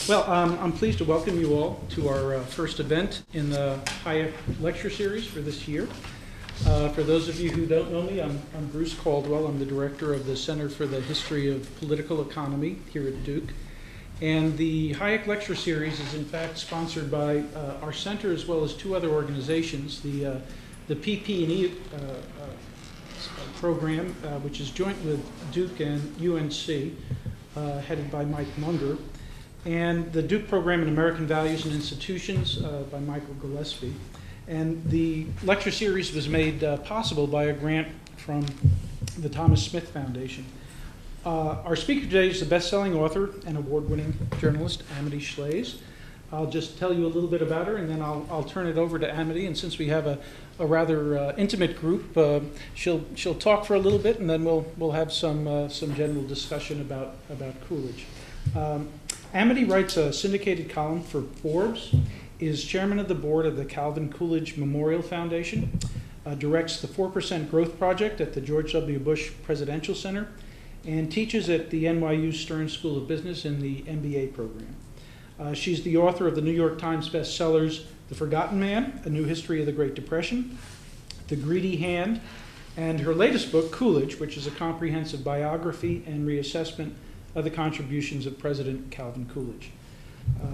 Well, I'm pleased to welcome you all to our first event in the Hayek lecture series for this year. For those of you who don't know me, I'm Bruce Caldwell. I'm the director of the Center for the History of Political Economy here at Duke. And the Hayek lecture series is in fact sponsored by our center as well as two other organizations, the PP&E program, which is joint with Duke and UNC, headed by Mike Munger, and the Duke program in American Values and Institutions by Michael Gillespie. And the lecture series was made possible by a grant from the Thomas Smith Foundation. Our speaker today is the best-selling author and award-winning journalist, Amityshlaes. I'll just tell you a little bit about her, and then I'll turn it over to Amity. And since we have a rather intimate group, she'll talk for a little bit, and then we'll have some general discussion about Coolidge. Amity writes a syndicated column for Forbes, is chairman of the board of the Calvin Coolidge Memorial Foundation, directs the 4% Growth Project at the George W. Bush Presidential Center, and teaches at the NYU Stern School of Business in the MBA program. She's the author of the New York Times bestsellers The Forgotten Man, A New History of the Great Depression, The Greedy Hand, and her latest book, Coolidge, which is a comprehensive biography and reassessment of the contributions of President Calvin Coolidge.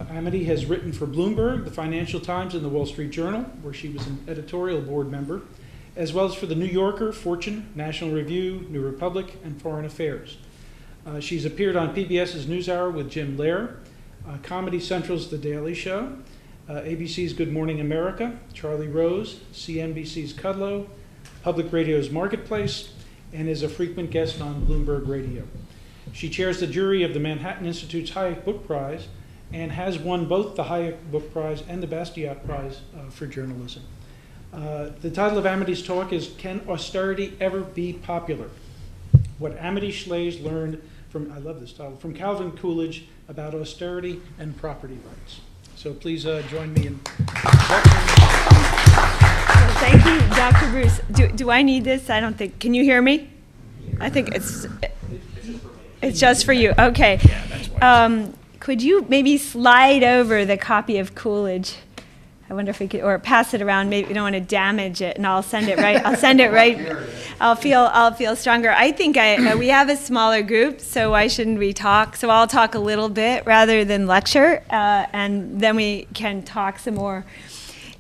Amity has written for Bloomberg, the Financial Times, and the Wall Street Journal, where she was an editorial board member, as well as for the New Yorker, Fortune, National Review, New Republic, and Foreign Affairs. She's appeared on PBS's NewsHour with Jim Lehrer, Comedy Central's The Daily Show, ABC's Good Morning America, Charlie Rose, CNBC's Kudlow, Public Radio's Marketplace, and is a frequent guest on Bloomberg Radio. She chairs the jury of the Manhattan Institute's Hayek Book Prize and has won both the Hayek Book Prize and the Bastiat Prize for journalism. The title of Amity's talk is Can Austerity Ever Be Popular? What Amityshlaes learned from, I love this title, from Calvin Coolidge about austerity and property rights. So please join me in Thank you, Dr. Bruce. Do I need this? I don't think, can you hear me? I think it's just for you. Okay. Could you maybe slide over the copy of Coolidge? I wonder if we could, or pass it around. Maybe we don't want to damage it, and I'll send it right. I'll send it right. I'll feel stronger. I think we have a smaller group, so why shouldn't we talk? So I'll talk a little bit rather than lecture, and then we can talk some more.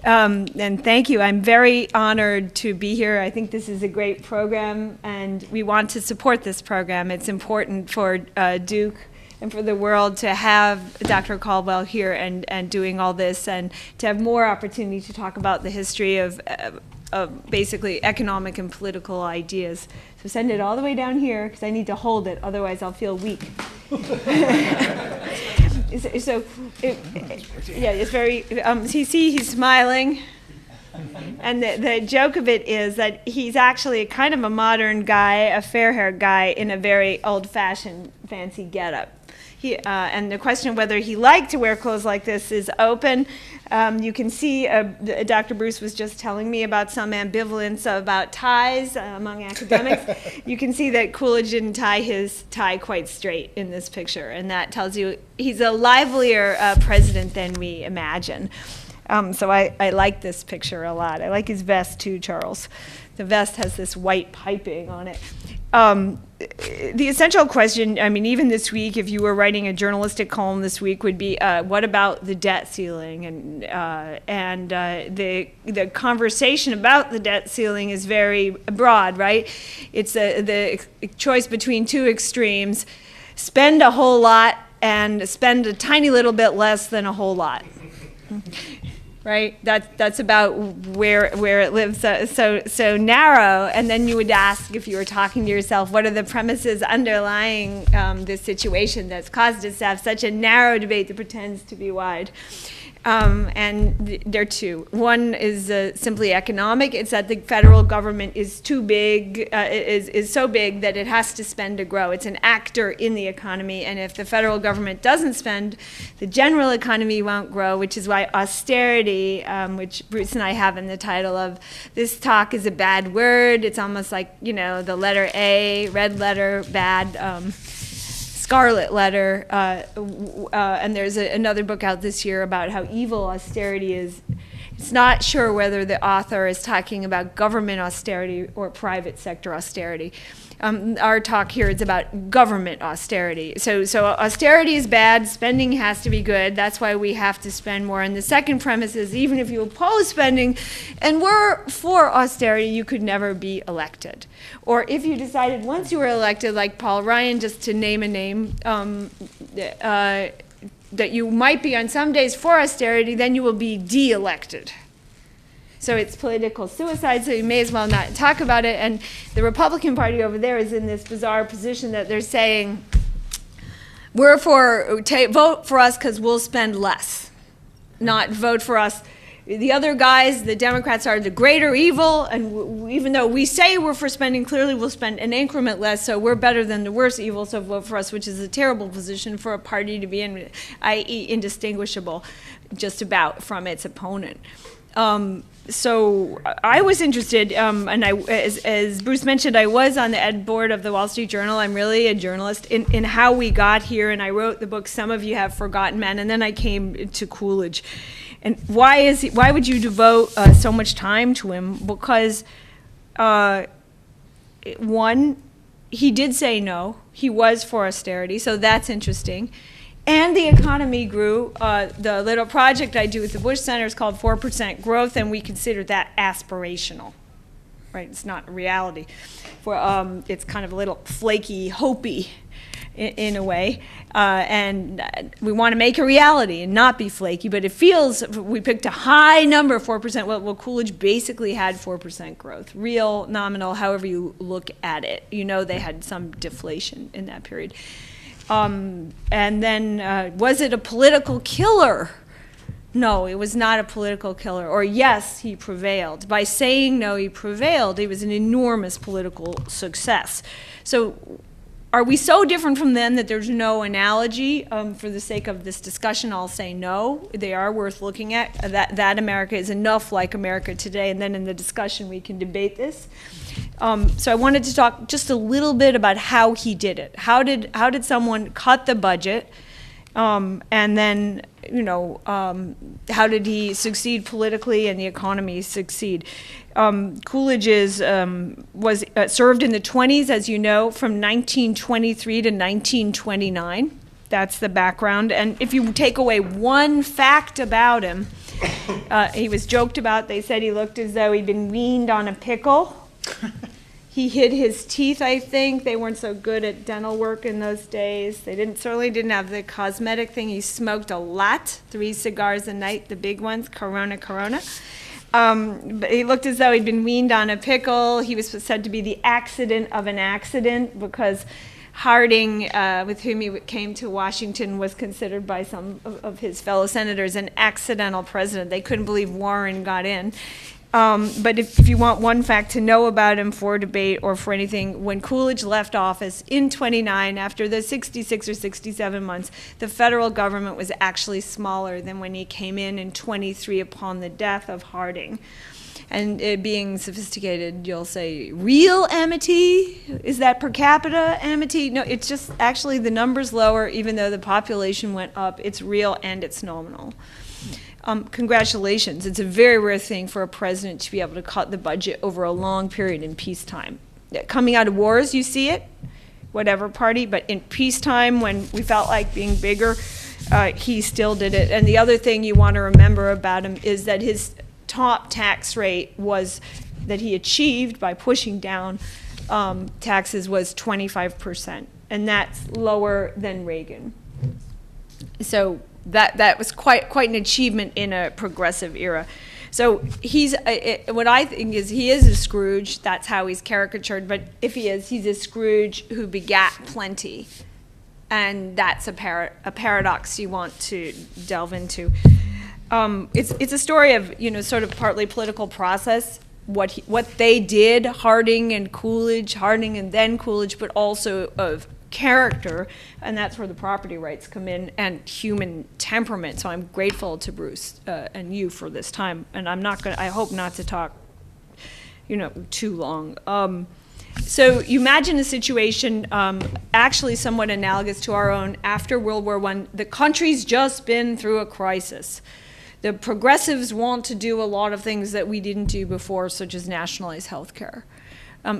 And thank you. I'm very honored to be here. I think this is a great program, and we want to support this program. It's important for Duke and for the world to have Dr. Caldwell here and doing all this, and to have more opportunity to talk about the history of basically economic and political ideas. So send it all the way down here, because I need to hold it, otherwise I'll feel weak. It's very, he's smiling. And the joke of it is that he's actually kind of a modern guy, a fair-haired guy in a very old-fashioned fancy getup. And the question of whether he liked to wear clothes like this is open. You can see, Dr. Bruce was just telling me about some ambivalence about ties among academics. You can see that Coolidge didn't tie his tie quite straight in this picture, and that tells you he's a livelier president than we imagine. So I like this picture a lot. I like his vest too, Charles. The vest has this white piping on it. The essential question, I mean, even this week, if you were writing a journalistic column this week, would be, what about the debt ceiling? And the conversation about the debt ceiling is very broad, right? It's the choice between two extremes: spend a whole lot and spend a tiny little bit less than a whole lot. Right, that's about where it lives, so narrow. And then you would ask, if you were talking to yourself, what are the premises underlying this situation that's caused us to have such a narrow debate that pretends to be wide? And there are two. One is simply economic. It's that the federal government is too big, is so big that it has to spend to grow. It's an actor in the economy, and if the federal government doesn't spend, the general economy won't grow, which is why austerity, which Bruce and I have in the title of this talk, is a bad word. It's almost like, the letter A, red letter, bad. Scarlet Letter, and there's another book out this year about how evil austerity is. It's not sure whether the author is talking about government austerity or private sector austerity. Our talk here is about government austerity. So austerity is bad, spending has to be good, that's why we have to spend more. And the second premise is even if you oppose spending and were for austerity, you could never be elected. Or if you decided once you were elected, like Paul Ryan, just to name a name, that you might be on some days for austerity, then you will be de-elected. So it's political suicide, so you may as well not talk about it. And the Republican Party over there is in this bizarre position that they're saying, vote for us because we'll spend less, not vote for us. The other guys, the Democrats, are the greater evil, and even though we say we're for spending, clearly we'll spend an increment less, so we're better than the worst evil, so vote for us, which is a terrible position for a party to be in, i.e. indistinguishable just about from its opponent. So I was interested, and as Bruce mentioned, I was on the ed board of the Wall Street Journal. I'm really a journalist in how we got here, and I wrote the book Some of You Have Forgotten Men, and then I came to Coolidge. And why would you devote so much time to him? Because one, he did say no. He was for austerity, so that's interesting. And the economy grew. The little project I do with the Bush Center is called 4% Growth, and we consider that aspirational, right? It's not reality. It's kind of a little flaky, hopey in a way, and we want to make a reality and not be flaky, but it feels, we picked a high number, 4%. Well, Coolidge basically had 4% growth, real, nominal, however you look at it. You know they had some deflation in that period. And then, was it a political killer? No, it was not a political killer. Or yes, he prevailed. By saying no, he prevailed. It was an enormous political success. So are we so different from them that there's no analogy? For the sake of this discussion, I'll say no. They are worth looking at. That America is enough like America today, and then in the discussion we can debate this. So I wanted to talk just a little bit about how he did it. How did someone cut the budget, and then how did he succeed politically and the economy succeed? Coolidge was served in the 20s, as you know, from 1923 to 1929. That's the background. And if you take away one fact about him, he was joked about. They said he looked as though he'd been weaned on a pickle. He hid his teeth, I think. They weren't so good at dental work in those days. They certainly didn't have the cosmetic thing. He smoked a lot, 3 cigars a night, the big ones, Corona. But he looked as though he'd been weaned on a pickle. He was said to be the accident of an accident because Harding, with whom he came to Washington, was considered by some of his fellow senators an accidental president. They couldn't believe Warren got in. But if you want one fact to know about him for debate or for anything, when Coolidge left office in 29, after the 66 or 67 months, the federal government was actually smaller than when he came in 23 upon the death of Harding. And being sophisticated, you'll say, real amity? Is that per capita amity? No, it's just actually the number's lower, even though the population went up. It's real and it's nominal. Congratulations. It's a very rare thing for a president to be able to cut the budget over a long period in peacetime. Coming out of wars, you see it, whatever party, but in peacetime, when we felt like being bigger, he still did it. And the other thing you want to remember about him is that his top tax rate was that he achieved by pushing down taxes was 25%, and that's lower than Reagan. So that was quite an achievement in a progressive era. So what I think is he is a Scrooge. That's how he's caricatured. But if he is, he's a Scrooge who begat plenty, and that's a paradox you want to delve into. It's a story of sort of partly political process, what they did, Harding and then Coolidge, but also of character, and that's where the property rights come in, and human temperament. So I'm grateful to Bruce and you for this time, and I hope not to talk too long. So you imagine a situation actually somewhat analogous to our own after World War I. The country's just been through a crisis. The progressives want to do a lot of things that we didn't do before, such as nationalize health care.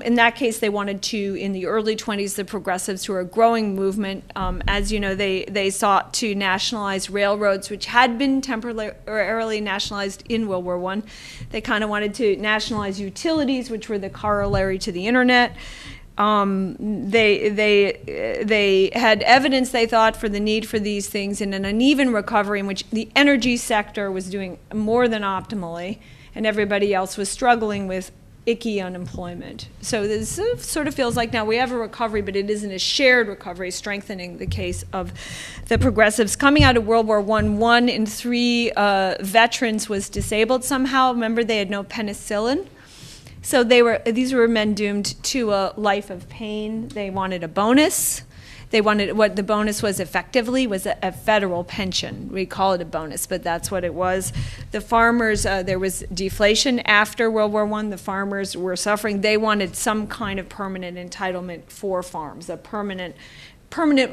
In that case, they wanted to, in the early 20s, the progressives, who are a growing movement, as you know, they sought to nationalize railroads, which had been temporarily nationalized in World War I. They kind of wanted to nationalize utilities, which were the corollary to the internet. They had evidence, they thought, for the need for these things in an uneven recovery in which the energy sector was doing more than optimally, and everybody else was struggling with icky unemployment. So this sort of feels like now we have a recovery, but it isn't a shared recovery, strengthening the case of the progressives. Coming out of World War I, 1 in 3 veterans was disabled somehow. Remember, they had no penicillin. So these were men doomed to a life of pain. They wanted a bonus. They wanted, what the bonus was effectively was a federal pension. We call it a bonus, but that's what it was. The farmers, there was deflation after World War I. The farmers were suffering. They wanted some kind of permanent entitlement for farms, a permanent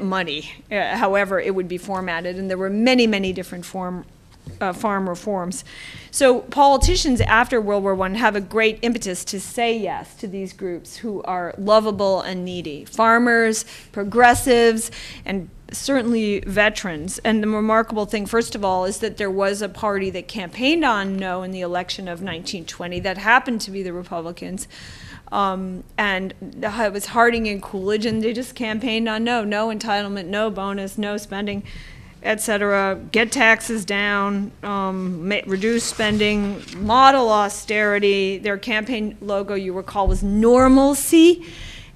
money, however it would be formatted. And there were many, many different farm reforms. So politicians after World War I have a great impetus to say yes to these groups who are lovable and needy. Farmers, progressives, and certainly veterans. And the remarkable thing, first of all, is that there was a party that campaigned on no in the election of 1920 that happened to be the Republicans. And it was Harding and Coolidge, and they just campaigned on no entitlement, no bonus, no spending, etc., get taxes down, reduce spending, model austerity. Their campaign logo, you recall, was normalcy.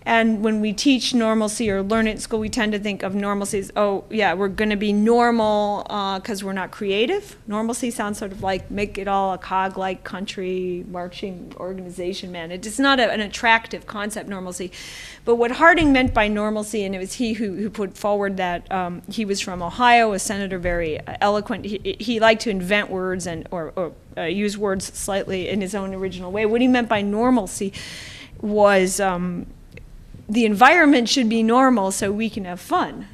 And when we teach normalcy or learn it in school, we tend to think of normalcy as, oh, yeah, we're going to be normal because we're not creative. Normalcy sounds sort of like make it all a cog-like country marching organization, man. It's not an attractive concept, normalcy. But what Harding meant by normalcy, and it was he who put forward that, he was from Ohio, a senator, very eloquent. He liked to invent words or use words slightly in his own original way. What he meant by normalcy was the environment should be normal so we can have fun,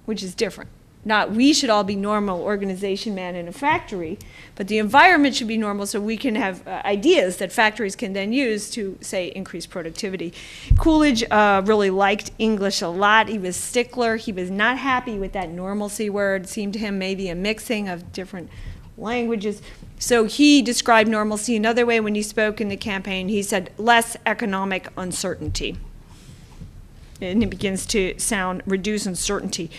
which is different. Not we should all be normal organization man in a factory, but the environment should be normal so we can have ideas that factories can then use to, say, increase productivity. Coolidge really liked English a lot. He was stickler. He was not happy with that normalcy word. It seemed to him maybe a mixing of different languages. So he described normalcy another way when he spoke in the campaign. He said, less economic uncertainty. And it begins to sound reduce uncertainty.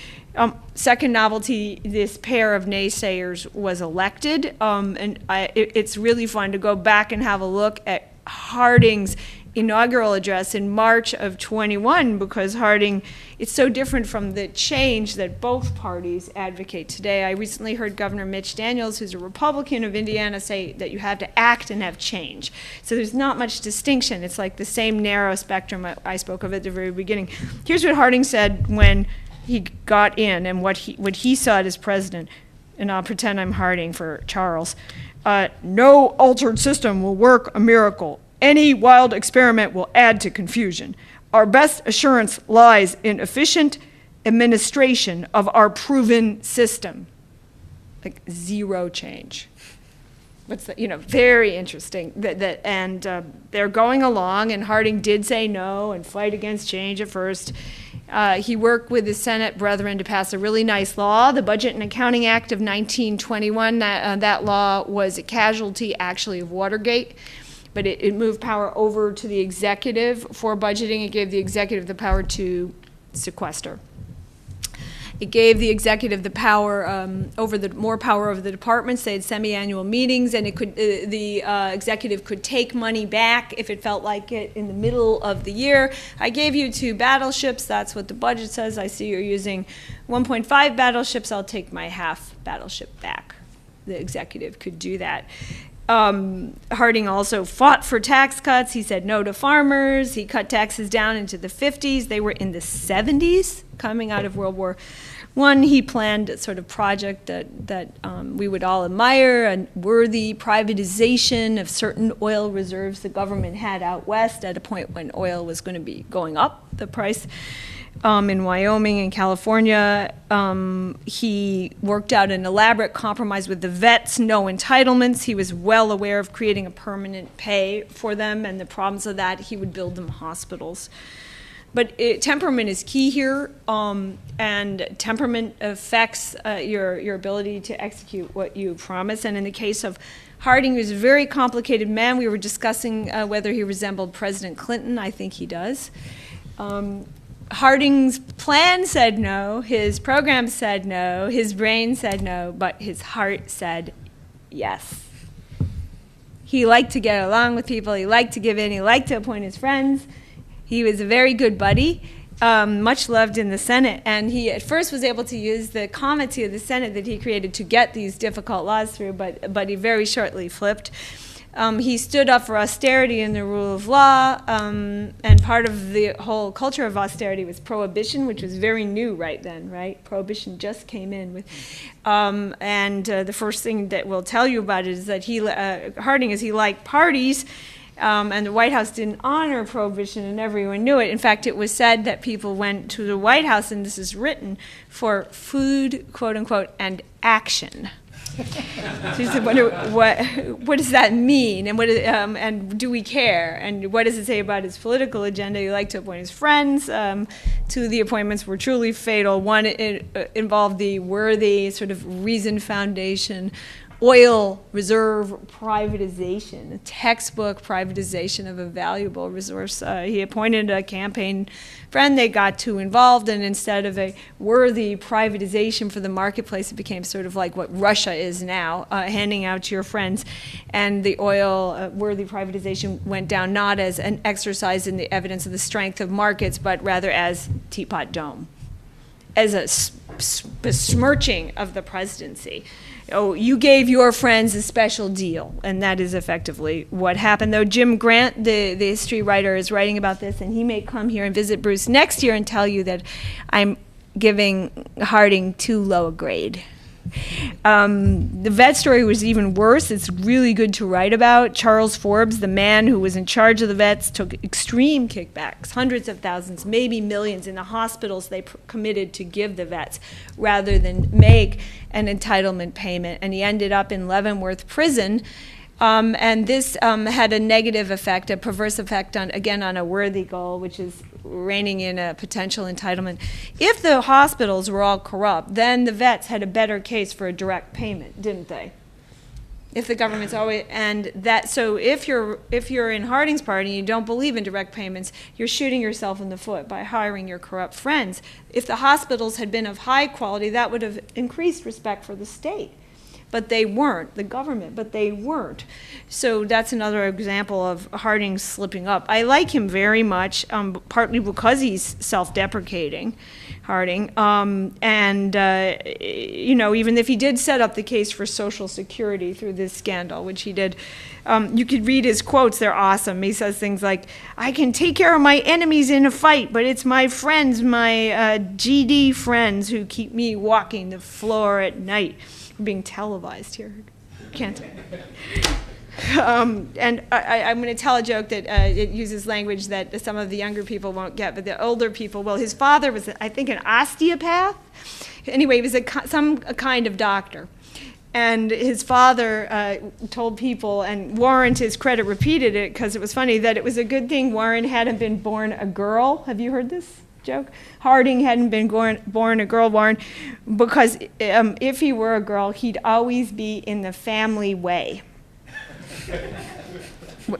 Second novelty, this pair of naysayers was elected. It's really fun to go back and have a look at Harding's inaugural address in March of 21, because Harding, it's so different from the change that both parties advocate today. I recently heard Governor Mitch Daniels, who's a Republican of Indiana, say that you have to act and have change. So there's not much distinction. It's like the same narrow spectrum I spoke of at the very beginning. Here's what Harding said when he got in and what he saw as president. And I'll pretend I'm Harding for Charles. No altered system will work a miracle. Any wild experiment will add to confusion. Our best assurance lies in efficient administration of our proven system. Like zero change. What's that? Very interesting. They're going along, and Harding did say no and fight against change at first. He worked with his Senate brethren to pass a really nice law, the Budget and Accounting Act of 1921. That law was a casualty, actually, of Watergate. But it moved power over to the executive for budgeting. It gave the executive the power to sequester. It gave the executive the power more power over the departments. They had semi-annual meetings, and the executive could take money back if it felt like it in the middle of the year. I gave you 2 battleships. That's what the budget says. I see you're using 1.5 battleships. I'll take my half battleship back. The executive could do that. Harding also fought for tax cuts. He said no to farmers. He cut taxes down into the 50s. They were in the 70s coming out of World War One, he planned a sort of project that we would all admire, a worthy privatization of certain oil reserves the government had out west at a point when oil was going to be going up, the price. In Wyoming and California, he worked out an elaborate compromise with the vets, no entitlements. He was well aware of creating a permanent pay for them and the problems of that. He would build them hospitals. But temperament is key here, and temperament affects your ability to execute what you promise. And in the case of Harding, he was a very complicated man. We were discussing whether he resembled President Clinton. I think he does. Harding's plan said no, his program said no, his brain said no, but his heart said yes. He liked to get along with people, he liked to give in, he liked to appoint his friends. He was a very good buddy, much loved in the Senate, and he at first was able to use the comity of the Senate that he created to get these difficult laws through, but he very shortly flipped. He stood up for austerity and the rule of law, and part of the whole culture of austerity was prohibition, which was very new right then, right? Prohibition just came in with, and the first thing that we'll tell you about it is that Harding is he liked parties, and the White House didn't honor prohibition, and everyone knew it. In fact, it was said that people went to the White House, and this is written, for food, quote unquote, and action. So you said, what does that mean, and do we care, and what does it say about his political agenda? He liked to appoint his friends. Two of the appointments were truly fatal. One involved the worthy, sort of reasoned foundation, oil reserve privatization, a textbook privatization of a valuable resource. He appointed a campaign friend. They got too involved, and instead of a worthy privatization for the marketplace, it became sort of like what Russia is now, handing out to your friends. And the oil worthy privatization went down not as an exercise in the evidence of the strength of markets, but rather as Teapot Dome, as a besmirching of the presidency. Oh, you gave your friends a special deal, and that is effectively what happened. Though Jim Grant, the history writer, is writing about this, and he may come here and visit Bruce next year and tell you that I'm giving Harding too low a grade. The vet story was even worse. It's really good to write about. Charles Forbes, the man who was in charge of the vets, took extreme kickbacks, hundreds of thousands, maybe millions, in the hospitals they committed to give the vets rather than make an entitlement payment. And he ended up in Leavenworth Prison. And this had a negative effect, a perverse effect on a worthy goal, which is reining in a potential entitlement. If the hospitals were all corrupt, then the vets had a better case for a direct payment, didn't they? If the government's always, and that, so if you're in Harding's party and you don't believe in direct payments, you're shooting yourself in the foot by hiring your corrupt friends. If the hospitals had been of high quality, that would have increased respect for the state. But they weren't, the government, but they weren't. So that's another example of Harding slipping up. I like him very much, partly because he's self-deprecating, Harding. You know, even if he did set up the case for Social Security through this scandal, which he did, you could read his quotes, they're awesome. He says things like, I can take care of my enemies in a fight, but it's my friends, my GD friends, who keep me walking the floor at night. We're being televised here. Can't. And I'm going to tell a joke that it uses language that some of the younger people won't get, but the older people, well, his father was, I think, an osteopath. Anyway, he was some kind of doctor. And his father told people, and Warren, to his credit, repeated it because it was funny, that it was a good thing Warren hadn't been born a girl. Have you heard this joke? Harding hadn't been born a girl, Warren, because if he were a girl, he'd always be in the family way,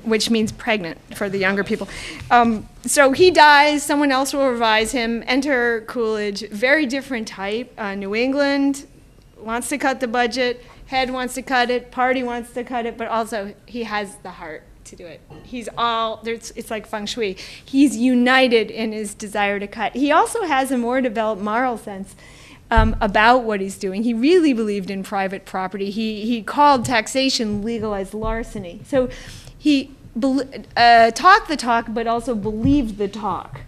which means pregnant for the younger people. So he dies, someone else will revise him, enter Coolidge, very different type, New England, wants to cut the budget, head wants to cut it, party wants to cut it, but also he has the heart to do it. He's all, it's like feng shui. He's united in his desire to cut. He also has a more developed moral sense about what he's doing. He really believed in private property. He called taxation legalized larceny. So he talked the talk, but also believed the talk.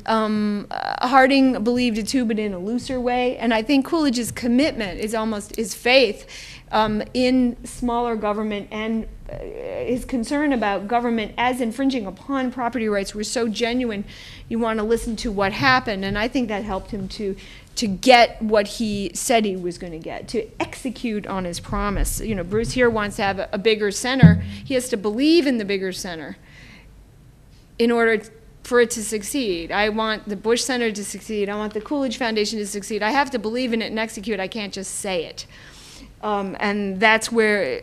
Harding believed it too, but in a looser way. And I think Coolidge's commitment is almost his faith in smaller government, and his concern about government as infringing upon property rights were so genuine. You want to listen to what happened, and I think that helped him to get what he said he was going to get, to execute on his promise. You know, Bruce here wants to have a bigger center. He has to believe in the bigger center in order for it to succeed. I want the Bush Center to succeed. I want the Coolidge Foundation to succeed. I have to believe in it and execute. I can't just say it. And that's where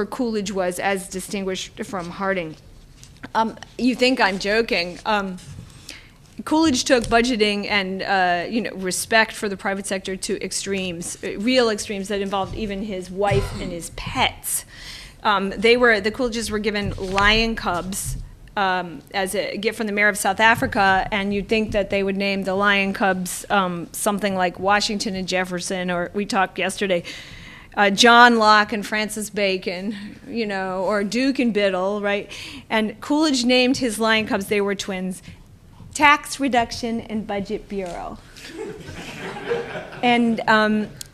Coolidge was, as distinguished from Harding. You think I'm joking. Coolidge took budgeting and respect for the private sector to extremes, real extremes that involved even his wife and his pets. The Coolidges were given lion cubs as a gift from the mayor of South Africa, and you'd think that they would name the lion cubs something like Washington and Jefferson, or we talked yesterday, John Locke and Francis Bacon, or Duke and Biddle, right? And Coolidge named his lion cubs, they were twins, Tax Reduction and Budget Bureau. And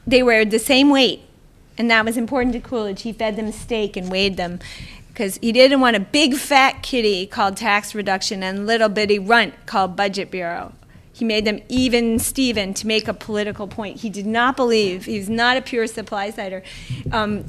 they were the same weight, and that was important to Coolidge. He fed them steak and weighed them, because he didn't want a big fat kitty called Tax Reduction and little bitty runt called Budget Bureau. He made them even Steven to make a political point. He did not believe, he's not a pure supply sider,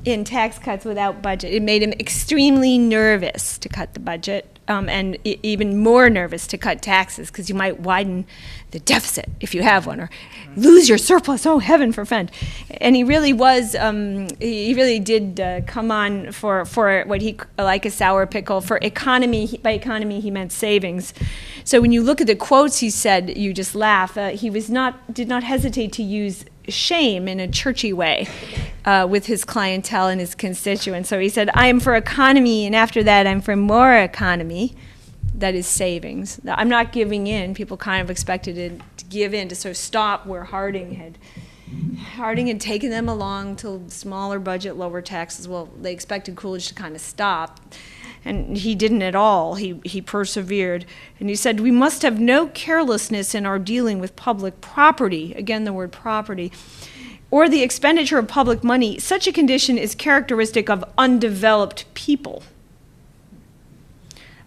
in tax cuts without budget. It made him extremely nervous to cut the budget, and even more nervous to cut taxes, because you might widen the deficit if you have one, or lose your surplus, oh heaven forfend. And he really was, he really did come on for what he, like a sour pickle, for economy. By economy he meant savings. So when you look at the quotes he said, you just laugh. He did not hesitate to use shame in a churchy way with his clientele and his constituents. So he said, I am for economy, and after that I'm for more economy, that is savings. I'm not giving in. People kind of expected it to give in, to sort of stop where Harding had taken them along to smaller budget, lower taxes. Well, they expected Coolidge to kind of stop, and he didn't at all. He persevered, and he said, we must have no carelessness in our dealing with public property, again the word property, or the expenditure of public money. Such a condition is characteristic of undeveloped people.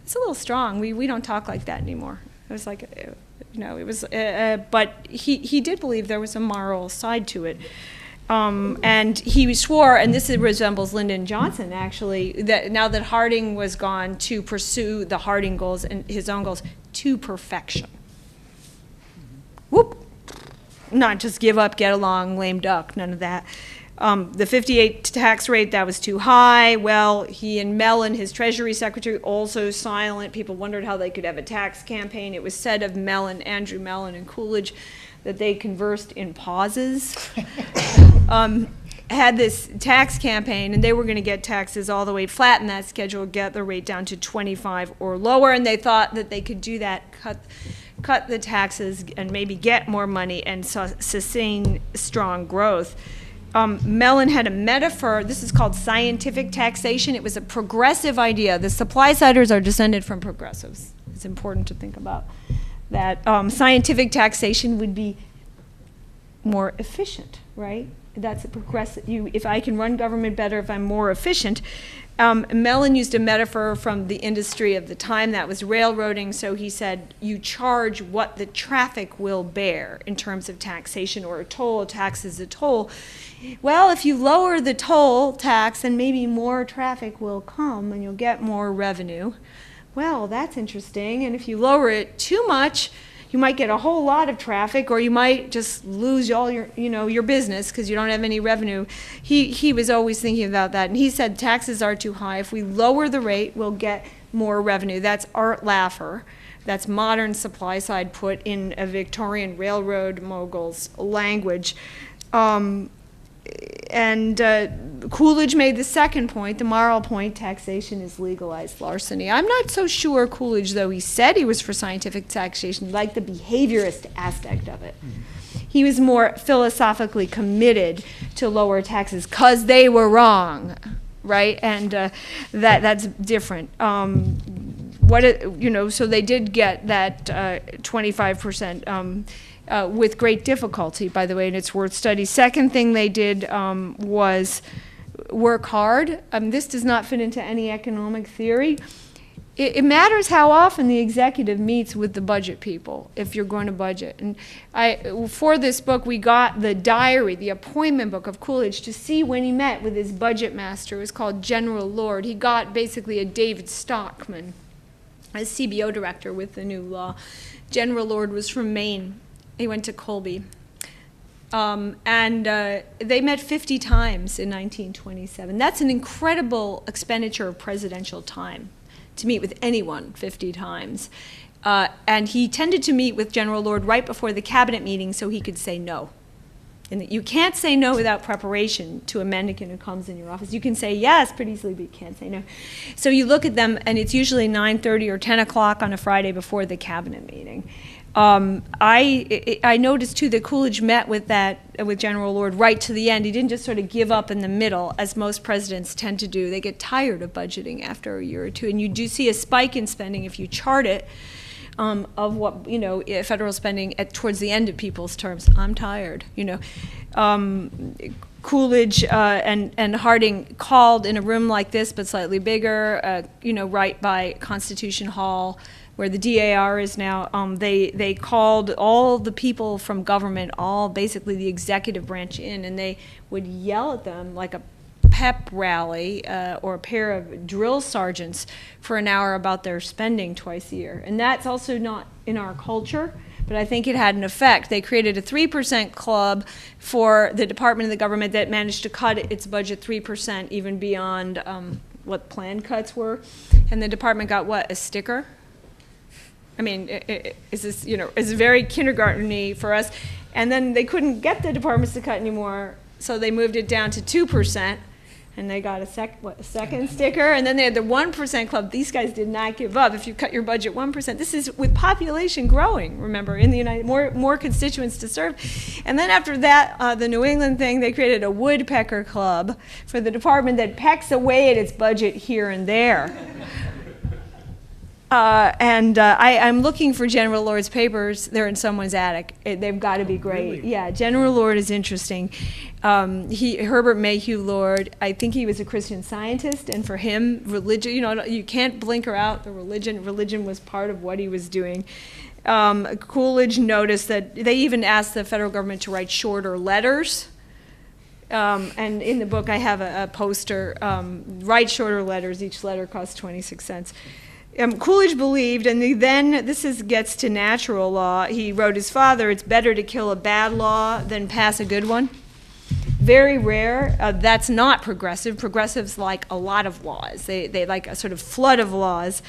It's a little strong. We don't talk like that anymore. It was like, it was, but he did believe there was a moral side to it. And he swore, and this resembles Lyndon Johnson actually, that now that Harding was gone, to pursue the Harding goals and his own goals to perfection. Whoop. Not just give up, get along, lame duck, none of that. The 58 tax rate, that was too high. Well, he and Mellon, his Treasury Secretary, also silent. People wondered how they could have a tax campaign. It was said of Mellon, Andrew Mellon and Coolidge, that they conversed in pauses. Had this tax campaign, and they were going to get taxes all the way, flatten that schedule, get the rate down to 25 or lower, and they thought that they could do that, cut the taxes and maybe get more money and sustain strong growth. Mellon had a metaphor. This is called scientific taxation. It was a progressive idea. The supply-siders are descended from progressives. It's important to think about that. Scientific taxation would be more efficient, right? That's a progressive. If I can run government better, if I'm more efficient. Mellon used a metaphor from the industry of the time, that was railroading. So he said, you charge what the traffic will bear in terms of taxation, or a toll. A tax is a toll. Well, if you lower the toll tax, then maybe more traffic will come and you'll get more revenue. Well, that's interesting. And if you lower it too much, you might get a whole lot of traffic, or you might just lose all your, your business because you don't have any revenue. He was always thinking about that, and he said taxes are too high. If we lower the rate, we'll get more revenue. That's Art Laffer. That's modern supply side put in a Victorian railroad mogul's language. Coolidge made the second point, the moral point, taxation is legalized larceny. I'm not so sure Coolidge, though he said he was for scientific taxation, liked the behaviorist aspect of it. He was more philosophically committed to lower taxes because they were wrong, right? And that's different. so they did get that 25% with great difficulty, by the way, and it's worth study. Second thing they did was work hard. This does not fit into any economic theory. It matters how often the executive meets with the budget people if you're going to budget. And for this book, we got the diary, the appointment book of Coolidge to see when he met with his budget master. It was called General Lord. He got basically a David Stockman as CBO director with the new law. General Lord was from Maine. He went to Colby. They met 50 times in 1927. That's an incredible expenditure of presidential time, to meet with anyone 50 times. And he tended to meet with General Lord right before the cabinet meeting so he could say no. And you can't say no without preparation to a mendicant who comes in your office. You can say yes pretty easily, but you can't say no. So you look at them, and it's usually 9:30 or 10 o'clock on a Friday before the cabinet meeting. I noticed, too, that Coolidge met with General Lord right to the end. He didn't just sort of give up in the middle, as most presidents tend to do. They get tired of budgeting after a year or two, and you do see a spike in spending if you chart it of what, federal spending towards the end of people's terms. I'm tired, Coolidge and Harding called in a room like this, but slightly bigger, right by Constitution Hall, where the DAR is now. They called all the people from government, all basically the executive branch in, and they would yell at them like a pep rally or a pair of drill sergeants for an hour about their spending twice a year. And that's also not in our culture, but I think it had an effect. They created a 3% club for the Department of the Government that managed to cut its budget 3%, even beyond what planned cuts were. And the department got, what, a sticker? I mean, it's very kindergarten-y for us. And then they couldn't get the departments to cut anymore, so they moved it down to 2%, and they got a second sticker. And then they had the 1% club. These guys did not give up. If you cut your budget 1%, this is with population growing, remember, in the United more constituents to serve. And then after that, the New England thing, they created a woodpecker club for the department that pecks away at its budget here and there. I'm looking for General Lord's papers. They're in someone's attic. They've got to be great. Really? Yeah, General Lord is interesting. Herbert Mayhew Lord, I think he was a Christian Scientist, and for him, religion, you can't blinker out the religion. Religion was part of what he was doing. Coolidge noticed that they even asked the federal government to write shorter letters. And in the book, I have a poster, write shorter letters. Each letter costs 26 cents. Coolidge believed, and then gets to natural law. He wrote his father, it's better to kill a bad law than pass a good one. Very rare. That's not progressive. Progressives like a lot of laws. They like a sort of flood of laws.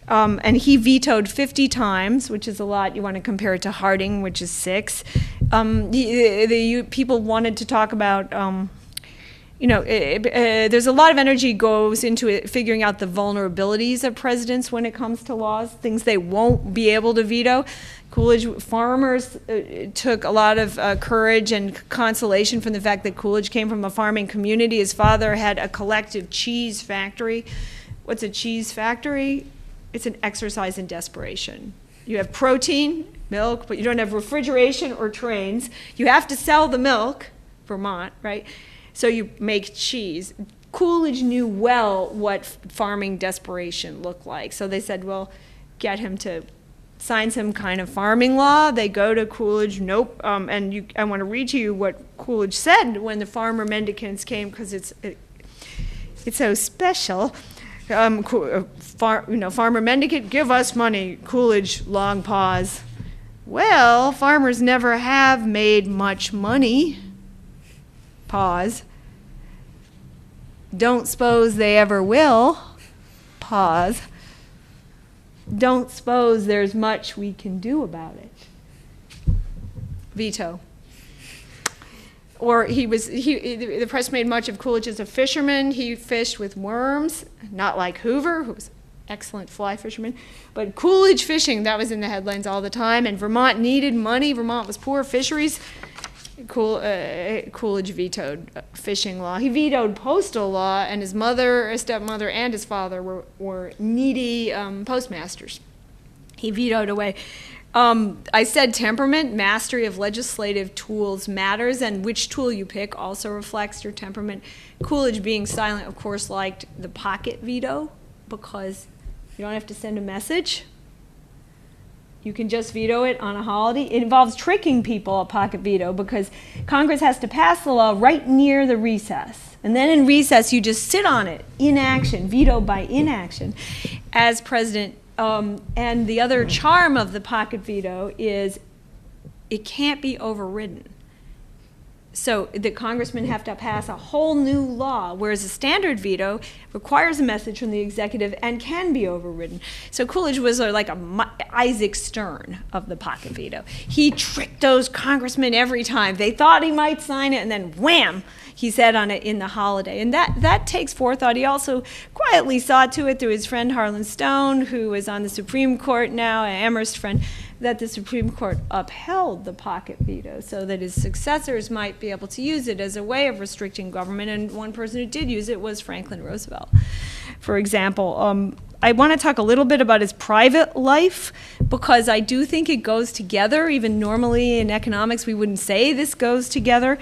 And he vetoed 50 times, which is a lot. You want to compare it to Harding, which is 6. People wanted to talk about there's a lot of energy goes into it, figuring out the vulnerabilities of presidents when it comes to laws, things they won't be able to veto. Farmers took a lot of courage and consolation from the fact that Coolidge came from a farming community. His father had a collective cheese factory. What's a cheese factory? It's an exercise in desperation. You have protein, milk, but you don't have refrigeration or trains. You have to sell the milk, Vermont, right? So you make cheese. Coolidge knew well what farming desperation looked like. So they said, well, get him to sign some kind of farming law. They go to Coolidge, nope. I want to read to you what Coolidge said when the farmer mendicants came, because it's so special. Farmer mendicant, give us money. Coolidge, long pause. Well, farmers never have made much money. Pause. Don't suppose they ever will. Pause. Don't suppose there's much we can do about it. Veto. Or the press made much of Coolidge as a fisherman. He fished with worms, not like Hoover, who was an excellent fly fisherman. But Coolidge fishing, that was in the headlines all the time. And Vermont needed money. Vermont was poor. Fisheries, Coolidge vetoed fishing law. He vetoed postal law, and his mother, his stepmother, and his father were needy postmasters. He vetoed away. I said temperament, mastery of legislative tools matters, and which tool you pick also reflects your temperament. Coolidge, being silent, of course, liked the pocket veto because you don't have to send a message. You can just veto it on a holiday. It involves tricking people, a pocket veto, because Congress has to pass the law right near the recess. And then in recess, you just sit on it, inaction, veto by inaction, as president. And the other charm of the pocket veto is it can't be overridden. So the congressmen have to pass a whole new law, whereas a standard veto requires a message from the executive and can be overridden. So Coolidge was like a Isaac Stern of the pocket veto. He tricked those congressmen every time. They thought he might sign it, and then wham, he said on it in the holiday. And that takes forethought. He also quietly saw to it through his friend Harlan Stone, who is on the Supreme Court now, an Amherst friend, that the Supreme Court upheld the pocket veto so that his successors might be able to use it as a way of restricting government. And one person who did use it was Franklin Roosevelt, for example. I want to talk a little bit about his private life because I do think it goes together. Even normally in economics, we wouldn't say this goes together.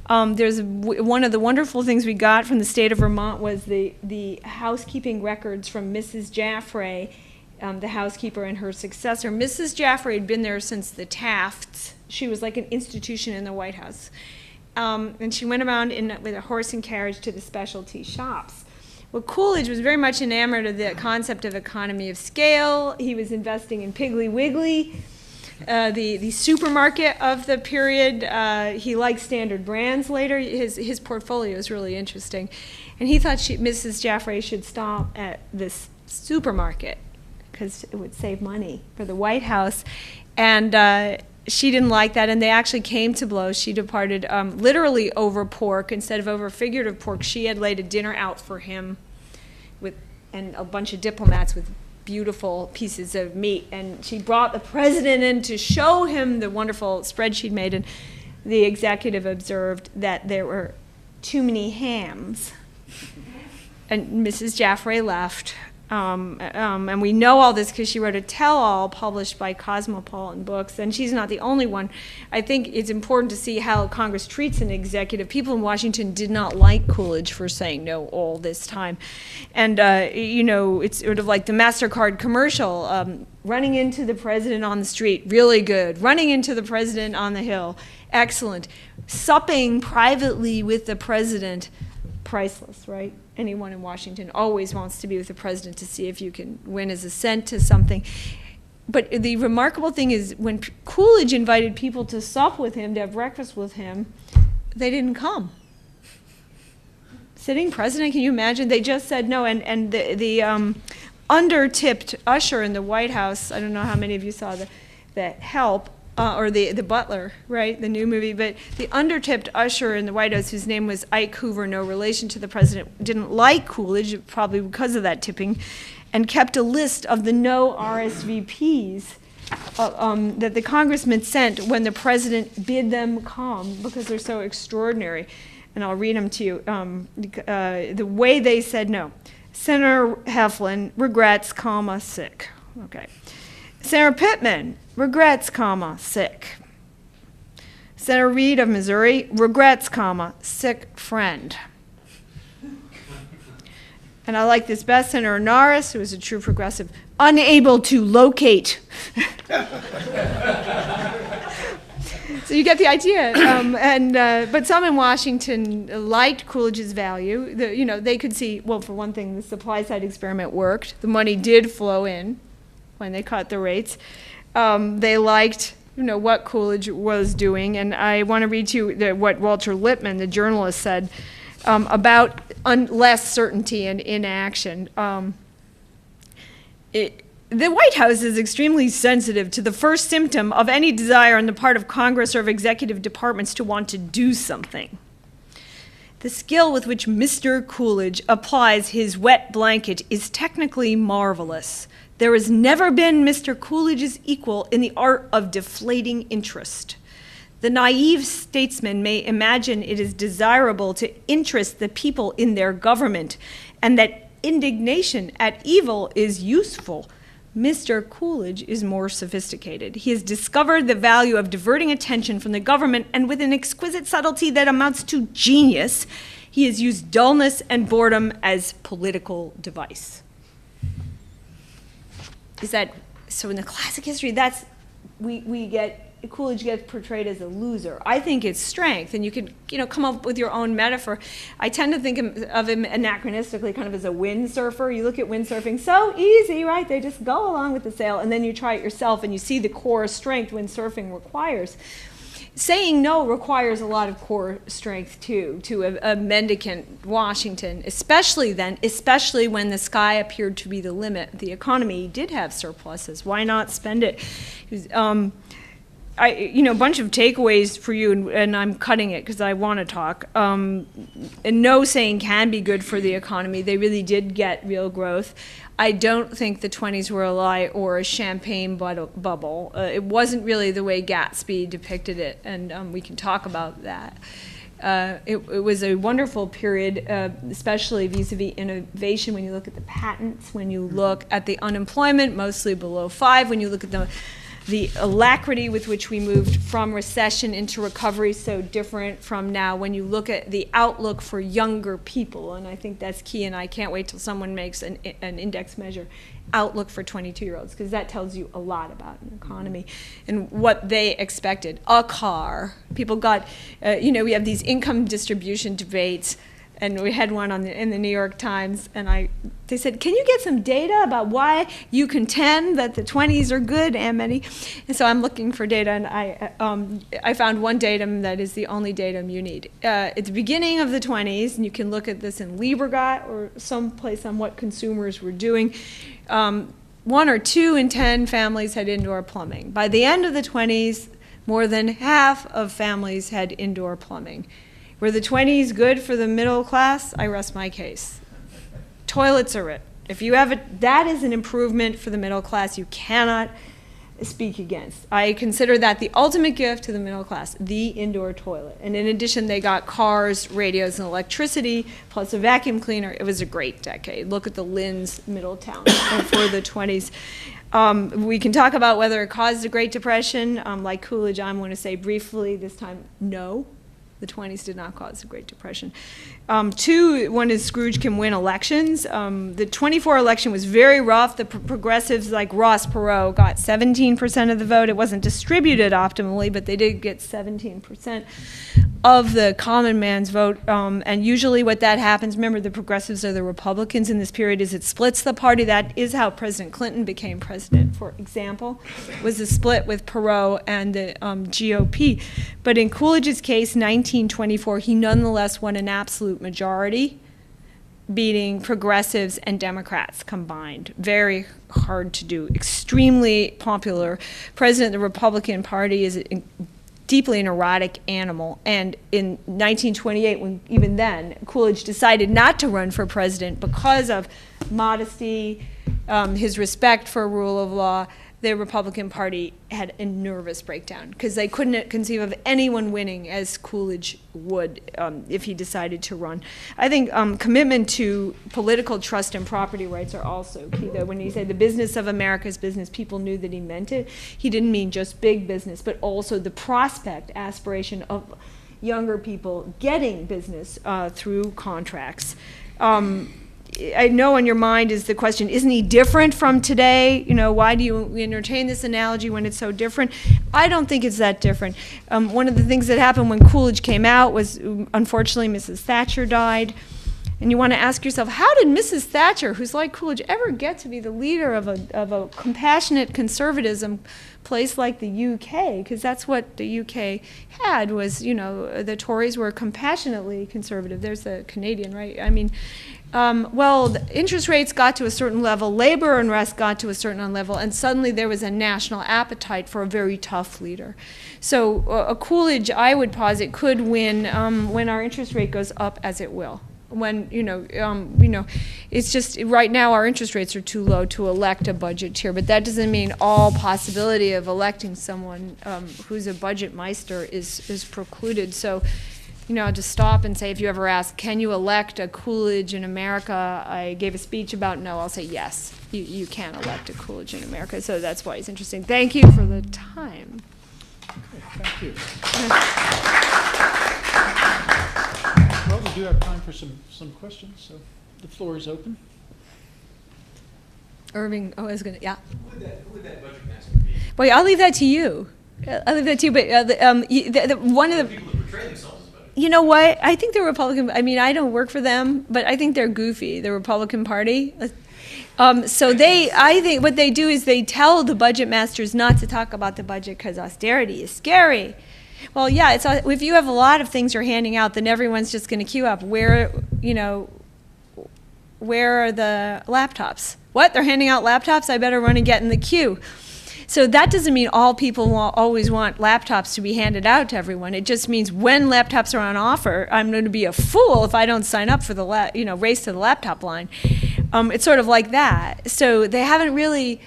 There's one of the wonderful things we got from the state of Vermont was the housekeeping records from Mrs. Jaffray, the housekeeper and her successor. Mrs. Jaffray had been there since the Tafts. She was like an institution in the White House. And she went around with a horse and carriage to the specialty shops. Well, Coolidge was very much enamored of the concept of economy of scale. He was investing in Piggly Wiggly, the supermarket of the period. He liked Standard Brands later. His portfolio is really interesting. And he thought Mrs. Jaffray should stop at this supermarket because it would save money for the White House. And she didn't like that, and they actually came to blows. She departed literally over pork instead of over figurative pork. She had laid a dinner out for him and a bunch of diplomats with beautiful pieces of meat. And she brought the president in to show him the wonderful spread she'd made, and the executive observed that there were too many hams. And Mrs. Jaffray left. And we know all this because she wrote a tell-all published by Cosmopolitan Books, and she's not the only one. I think it's important to see how Congress treats an executive. People in Washington did not like Coolidge for saying no all this time. And, you know, it's sort of like the MasterCard commercial, running into the president on the street, really good. Running into the president on the Hill, excellent. Supping privately with the president, priceless, right? Anyone in Washington always wants to be with the president to see if you can win his assent to something. But the remarkable thing is when Coolidge invited people to sup with him, to have breakfast with him, they didn't come. Sitting president, can you imagine? They just said no. And the under-tipped usher in the White House, I don't know how many of you saw the Help, or the Butler, right, the new movie, but the under-tipped usher in the White House, whose name was Ike Hoover, no relation to the president, didn't like Coolidge, probably because of that tipping, and kept a list of the no RSVPs that the congressmen sent when the president bid them come because they're so extraordinary. And I'll read them to you. The way they said no. Senator Heflin regrets, comma, sick. Okay. Senator Pittman regrets, comma, sick. Senator Reed of Missouri regrets, comma, sick friend. And I like this best, Senator Norris, who is a true progressive, unable to locate. So you get the idea. But some in Washington liked Coolidge's value. They could see, well, for one thing, the supply side experiment worked. The money did flow in when they cut the rates. They liked, what Coolidge was doing. And I want to read to you what Walter Lippmann, the journalist, said about less certainty and inaction. The White House is extremely sensitive to the first symptom of any desire on the part of Congress or of executive departments to want to do something. The skill with which Mr. Coolidge applies his wet blanket is technically marvelous. There has never been Mr. Coolidge's equal in the art of deflating interest. The naive statesman may imagine it is desirable to interest the people in their government and that indignation at evil is useful. Mr. Coolidge is more sophisticated. He has discovered the value of diverting attention from the government, and with an exquisite subtlety that amounts to genius, he has used dullness and boredom as political device. Is that, so in the classic history, that's, Coolidge gets portrayed as a loser. I think it's strength, and you can, come up with your own metaphor. I tend to think of him anachronistically, kind of as a windsurfer. You look at windsurfing, so easy, right? They just go along with the sail, and then you try it yourself, and you see the core strength windsurfing requires. Saying no requires a lot of core strength, too, to a mendicant Washington, especially when the sky appeared to be the limit. The economy did have surpluses. Why not spend it? A bunch of takeaways for you, and I'm cutting it because I want to talk. And no saying can be good for the economy. They really did get real growth. I don't think the 20s were a lie or a champagne bubble. It wasn't really the way Gatsby depicted it, and we can talk about that. It was a wonderful period, especially vis-a-vis innovation, when you look at the patents, when you look at the unemployment, mostly below 5, when you look at the alacrity with which we moved from recession into recovery, so different from now, when you look at the outlook for younger people, and I think that's key, and I can't wait till someone makes an index measure, outlook for 22-year-olds, because that tells you a lot about an economy and what they expected. A car. People got, we have these income distribution debates, and we had one in the New York Times, and they said, can you get some data about why you contend that the 20s are good, Amity? And so I'm looking for data, and I found one datum that is the only datum you need. At the beginning of the 20s, and you can look at this in Liebergot or someplace on what consumers were doing, 1 or 2 in 10 families had indoor plumbing. By the end of the 20s, more than half of families had indoor plumbing. Were the 20s good for the middle class? I rest my case. Toilets are it. If you have it, that is an improvement for the middle class you cannot speak against. I consider that the ultimate gift to the middle class, the indoor toilet. And in addition, they got cars, radios, and electricity, plus a vacuum cleaner. It was a great decade. Look at the Lynn's Middletown for the 20s. We can talk about whether it caused the Great Depression. Like Coolidge, I'm going to say briefly this time, no. The 20s did not cause the Great Depression. 2, one is Scrooge can win elections. The 24 election was very rough. The progressives like Ross Perot got 17% of the vote. It wasn't distributed optimally, but they did get 17% of the common man's vote. And usually what that happens, remember the progressives are the Republicans in this period, is it splits the party. That is how President Clinton became president, for example, was a split with Perot and the GOP. But in Coolidge's case, 1924, he nonetheless won an absolute majority, beating progressives and Democrats combined. Very hard to do. Extremely popular. President of the Republican Party is deeply an erotic animal. And in 1928, when even then, Coolidge decided not to run for president because of modesty, his respect for rule of law, the Republican Party had a nervous breakdown because they couldn't conceive of anyone winning as Coolidge would if he decided to run. I think commitment to political trust and property rights are also key, though. When he said the business of America's business, people knew that he meant it. He didn't mean just big business, but also the prospect, aspiration of younger people getting business through contracts. I know on your mind is the question, isn't he different from today? Why do you entertain this analogy when it's so different? I don't think it's that different. One of the things that happened when Coolidge came out was, unfortunately, Mrs. Thatcher died. And you want to ask yourself, how did Mrs. Thatcher, who's like Coolidge, ever get to be the leader of a compassionate conservatism place like the UK? Because that's what the UK had was, the Tories were compassionately conservative. There's the Canadian, right? I mean, the interest rates got to a certain level, labor unrest got to a certain level, and suddenly there was a national appetite for a very tough leader. So a Coolidge, I would posit, could win when our interest rate goes up, as it will. when, it's just right now our interest rates are too low to elect a budgeteer, but that doesn't mean all possibility of electing someone who's a budget meister is precluded. So, I'll just stop and say, if you ever ask, can you elect a Coolidge in America? I gave a speech about no. I'll say yes, you can elect a Coolidge in America. So that's why it's interesting. Thank you for the time. Okay, thank you. Well, we do have time for some questions, so the floor is open. Irving, I was going to, yeah. Who would that budget master be? Well, I'll leave that to you. But one of the people that portray themselves as budget. You know what? I think the Republican, I don't work for them, but I think they're goofy, the Republican Party. I think what they do is they tell the budget masters not to talk about the budget because austerity is scary. Well, yeah, if you have a lot of things you're handing out, then everyone's just going to queue up. Where are the laptops? What? They're handing out laptops? I better run and get in the queue. So that doesn't mean all people always want laptops to be handed out to everyone. It just means when laptops are on offer, I'm going to be a fool if I don't sign up for the race to the laptop line. It's sort of like that. So they haven't really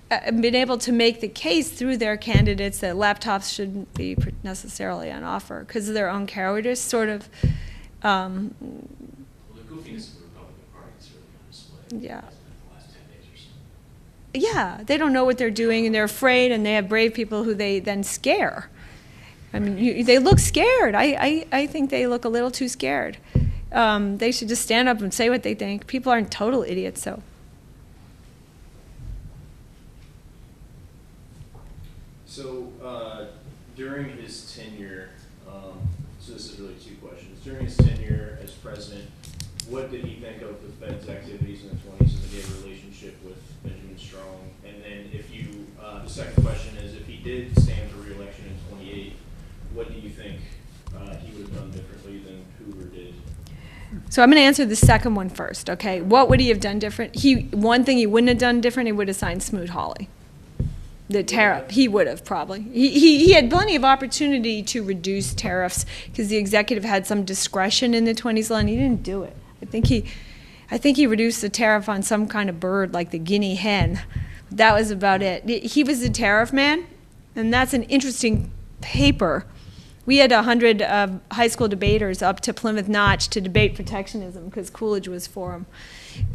been able to make the case through their candidates that laptops shouldn't be necessarily on offer because of their own cowardice, sort of. Well, the goofiness of the Republican Party is certainly on display. Yeah. The last 10 days or so. Yeah, they don't know what they're doing, and they're afraid, and they have brave people who they then scare. They look scared. I think they look a little too scared. They should just stand up and say what they think. People aren't total idiots, so. So during his tenure, so this is really two questions. During his tenure as president, what did he think of the Fed's activities in the 20s and the relationship with Benjamin Strong? And then the second question is, if he did stand for re-election in 28, what do you think he would have done differently than Hoover did? So I'm going to answer the second one first, okay? What would he have done different? One thing he wouldn't have done different, he would have signed Smoot-Hawley. The tariff, he would have probably. He had plenty of opportunity to reduce tariffs because the executive had some discretion in the 20s law, and he didn't do it. I think he reduced the tariff on some kind of bird like the guinea hen. That was about it. He was the tariff man, and that's an interesting paper. We had 100 high school debaters up to Plymouth Notch to debate protectionism because Coolidge was for him.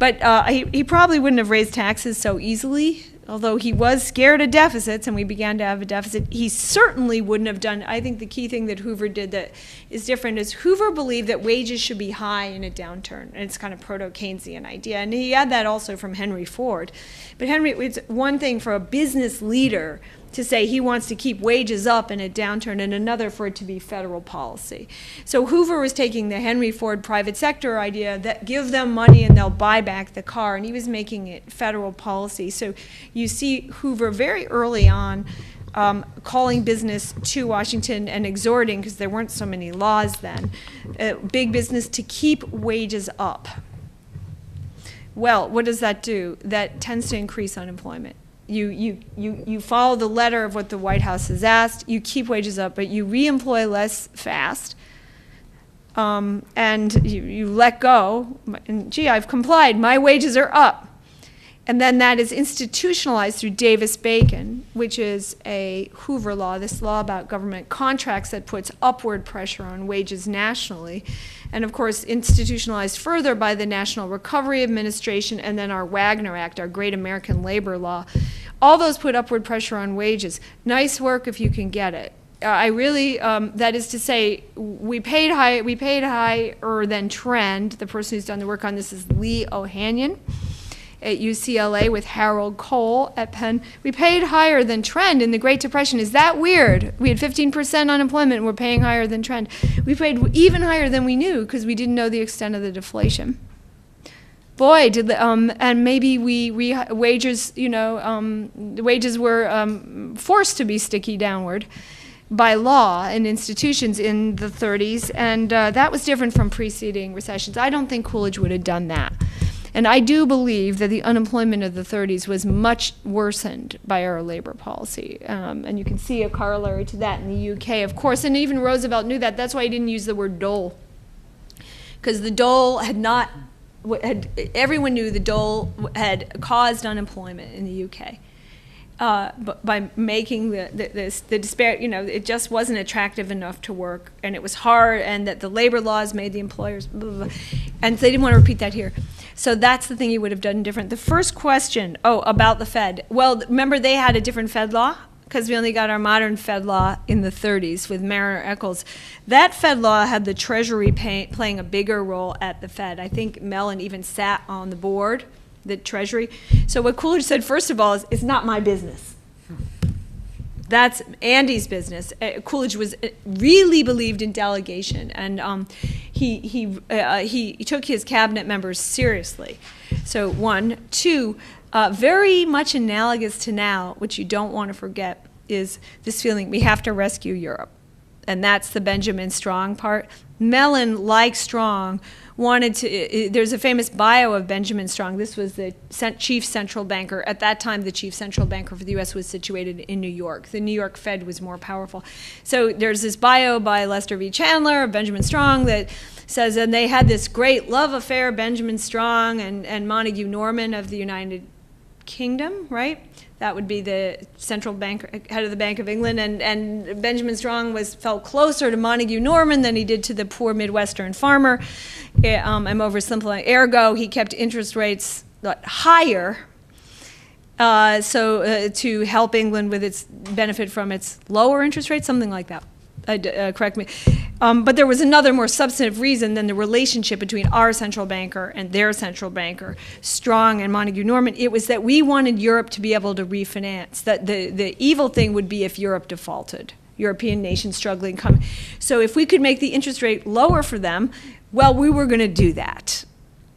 But he probably wouldn't have raised taxes so easily, although he was scared of deficits and we began to have a deficit. He certainly wouldn't have done, I think the key thing that Hoover did that is different is Hoover believed that wages should be high in a downturn. And it's kind of proto-Keynesian idea. And he had that also from Henry Ford. But it's one thing for a business leader to say he wants to keep wages up in a downturn, and another for it to be federal policy. So Hoover was taking the Henry Ford private sector idea that give them money and they'll buy back the car, and he was making it federal policy. So you see Hoover very early on calling business to Washington and exhorting, because there weren't so many laws then, big business to keep wages up. Well, what does that do? That tends to increase unemployment. You follow the letter of what the White House has asked, you keep wages up, but you reemploy less fast, and you let go, and gee, I've complied, my wages are up. And then that is institutionalized through Davis-Bacon, which is a Hoover law, this law about government contracts that puts upward pressure on wages nationally. And of course, institutionalized further by the National Recovery Administration and then our Wagner Act, our great American labor law. All those put upward pressure on wages. Nice work if you can get it. That is to say, we paid higher than trend. The person who's done the work on this is Lee Ohanian at UCLA with Harold Cole at Penn. We paid higher than trend in the Great Depression. Is that weird? We had 15% unemployment and we're paying higher than trend. We paid even higher than we knew because we didn't know the extent of the deflation. Boy, and maybe wages were forced to be sticky downward by law in institutions in the 30s, and that was different from preceding recessions. I don't think Coolidge would have done that. And I do believe that the unemployment of the 30s was much worsened by our labor policy. And you can see a corollary to that in the UK, of course. And even Roosevelt knew that. That's why he didn't use the word dole. because the dole had not, everyone knew the dole had caused unemployment in the UK. But by making the disparate, it just wasn't attractive enough to work, and it was hard, and that the labor laws made the employers, blah, blah, blah, and they didn't want to repeat that here. So that's the thing you would have done different. The first question, about the Fed. Well, remember they had a different Fed law? Because we only got our modern Fed law in the 30s with Mariner Eccles. That Fed law had the Treasury playing a bigger role at the Fed. I think Mellon even sat on the board, the Treasury. So what Coolidge said, first of all, is it's not my business. That's Andy's business. Coolidge really believed in delegation, and he took his cabinet members seriously. So 1. 2, very much analogous to now, which you don't want to forget, is this feeling we have to rescue Europe. And that's the Benjamin Strong part. Mellon, like Strong, wanted to, there's a famous bio of Benjamin Strong. This was the chief central banker. At that time, the chief central banker for the U.S. was situated in New York. The New York Fed was more powerful. So there's this bio by Lester V. Chandler of Benjamin Strong that says, and they had this great love affair, Benjamin Strong and Montague Norman of the United Kingdom, right? That would be the central bank, head of the Bank of England, and Benjamin Strong felt closer to Montague Norman than he did to the poor Midwestern farmer. I'm oversimplifying. Ergo, he kept interest rates higher, to help England with its benefit from its lower interest rates, something like that. Correct me. But there was another more substantive reason than the relationship between our central banker and their central banker, Strong and Montague Norman. It was that we wanted Europe to be able to refinance. That the evil thing would be if Europe defaulted, European nations struggling. So if we could make the interest rate lower for them, well, we were going to do that.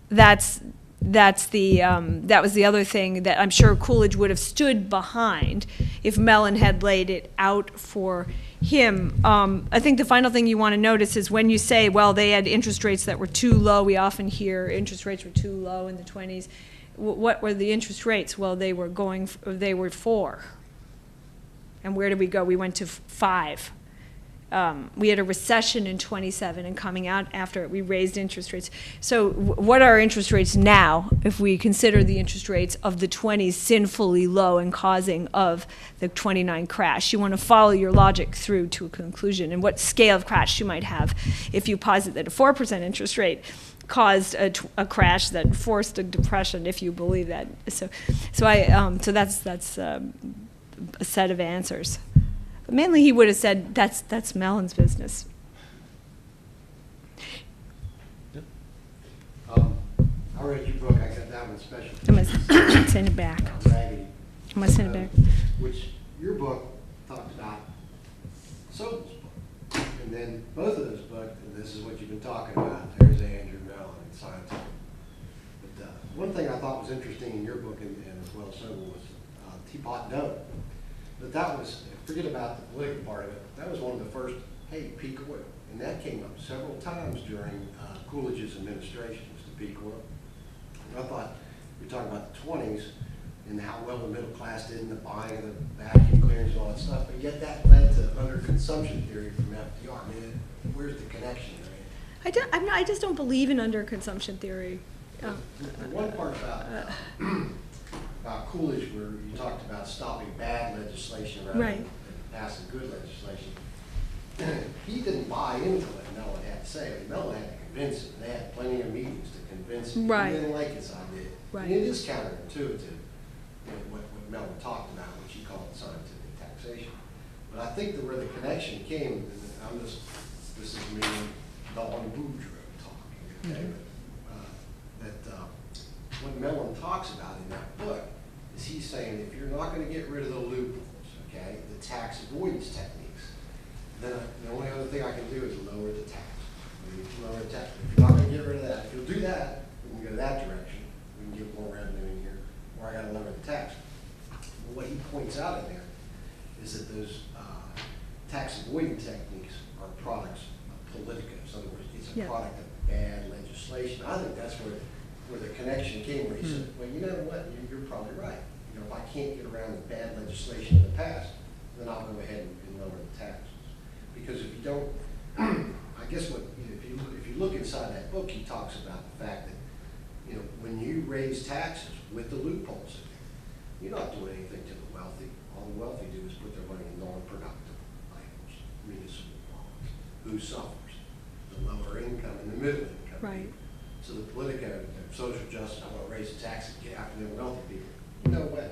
That was the other thing that I'm sure Coolidge would have stood behind if Mellon had laid it out for him. I think the final thing you want to notice is when you say, well, they had interest rates that were too low. We often hear interest rates were too low in the 20s. What were the interest rates? Well, they were 4. And where did we go? We went to 5. We had a recession in 27, and coming out after it, we raised interest rates. So what are interest rates now if we consider the interest rates of the 20s sinfully low and causing of the 29 crash? You want to follow your logic through to a conclusion and what scale of crash you might have if you posit that a 4% interest rate caused a crash that forced a depression, if you believe that. So that's a set of answers. But mainly he would have said, that's Mellon's business. I read your book. I got that one special. I'm going to send it back. Raggedy. I'm going to send it back. Which your book talks about Sobel's book. And then both of those books, and this is what you've been talking about. There's Andrew Mellon and Scientific. But one thing I thought was interesting in your book, and as well as Sobel, was Teapot Dome. But that was, forget about the political part of it, that was one of the first, hey, peak oil. And that came up several times during Coolidge's administration, was the peak oil. And I thought, we were talking about the 20s and how well the middle class did in the buying of the vacuum cleaners and all that stuff, but yet that led to under-consumption theory from FDR. I mean, where's the connection there? I just don't believe in under-consumption theory. The one part about Coolidge, where you talked about stopping bad legislation rather than passing good legislation. He didn't buy into what Mellon had to say. I mean, Mellon had to convince him. They had plenty of meetings to convince him. Right. He didn't like his idea. Right. And it is counterintuitive, what Mellon talked about, which he called scientific taxation. But I think that where the connection came, and this is me, Dawn Boudreaux talking, okay? What Mellon talks about in that book is he's saying if you're not going to get rid of the loopholes, okay, the tax avoidance techniques, then the only other thing I can do is lower the tax. Lower the tax. If you're not going to get rid of that, if you'll do that, we can go that direction. We can get more revenue in here, or I got to lower the tax. But what he points out in there is that those tax avoidance techniques are products of politicos. In other words, it's a product of bad legislation. I think that's where the connection came, where he said, well, you know what, you're probably right. You know, if I can't get around the bad legislation of the past, then I'll go ahead and lower the taxes. Because if you don't, I guess what, if you you look inside that book, he talks about the fact that, you know, when you raise taxes with the loopholes in there, you're not doing anything to the wealthy. All the wealthy do is put their money in non-productive items, municipal bonds. Who suffers? The lower income and the middle income. Right. So the Politico, the social justice, I want to raise the taxes, get after them wealthy people. No way.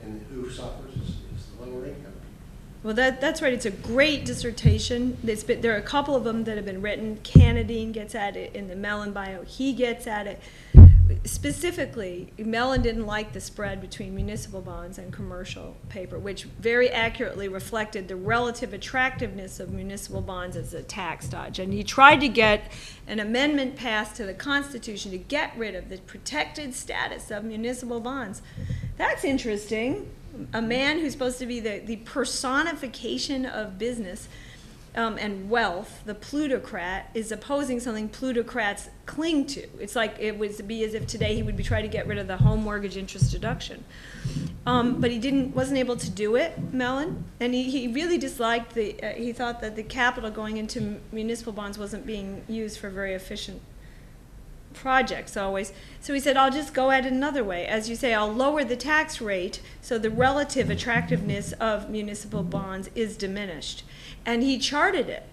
And who suffers is the lower income. Well, that's right. It's a great dissertation. There are a couple of them that have been written. Cannadine gets at it in the Mellon bio. He gets at it. Specifically, Mellon didn't like the spread between municipal bonds and commercial paper, which very accurately reflected the relative attractiveness of municipal bonds as a tax dodge. And he tried to get an amendment passed to the Constitution to get rid of the protected status of municipal bonds. That's interesting. A man who's supposed to be the personification of business and wealth, the plutocrat, is opposing something plutocrats cling to. It's like it would be as if today he would be trying to get rid of the home mortgage interest deduction. But he wasn't able to do it, Mellon, and he really disliked he thought that the capital going into municipal bonds wasn't being used for very efficient projects always. So he said, I'll just go at it another way. As you say, I'll lower the tax rate so the relative attractiveness of municipal bonds is diminished. And he charted it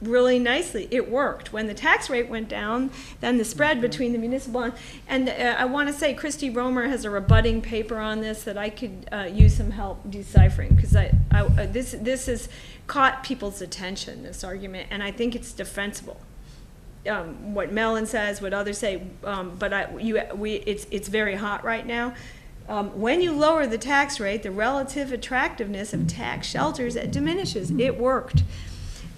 really nicely. It worked. When the tax rate went down, then the spread between the municipal bonds. And I want to say Christy Romer has a rebutting paper on this that I could use some help deciphering, because this has caught people's attention, this argument, and I think it's defensible. What Mellon says, what others say, but it's very hot right now. When you lower the tax rate, the relative attractiveness of tax shelters, it diminishes. It worked.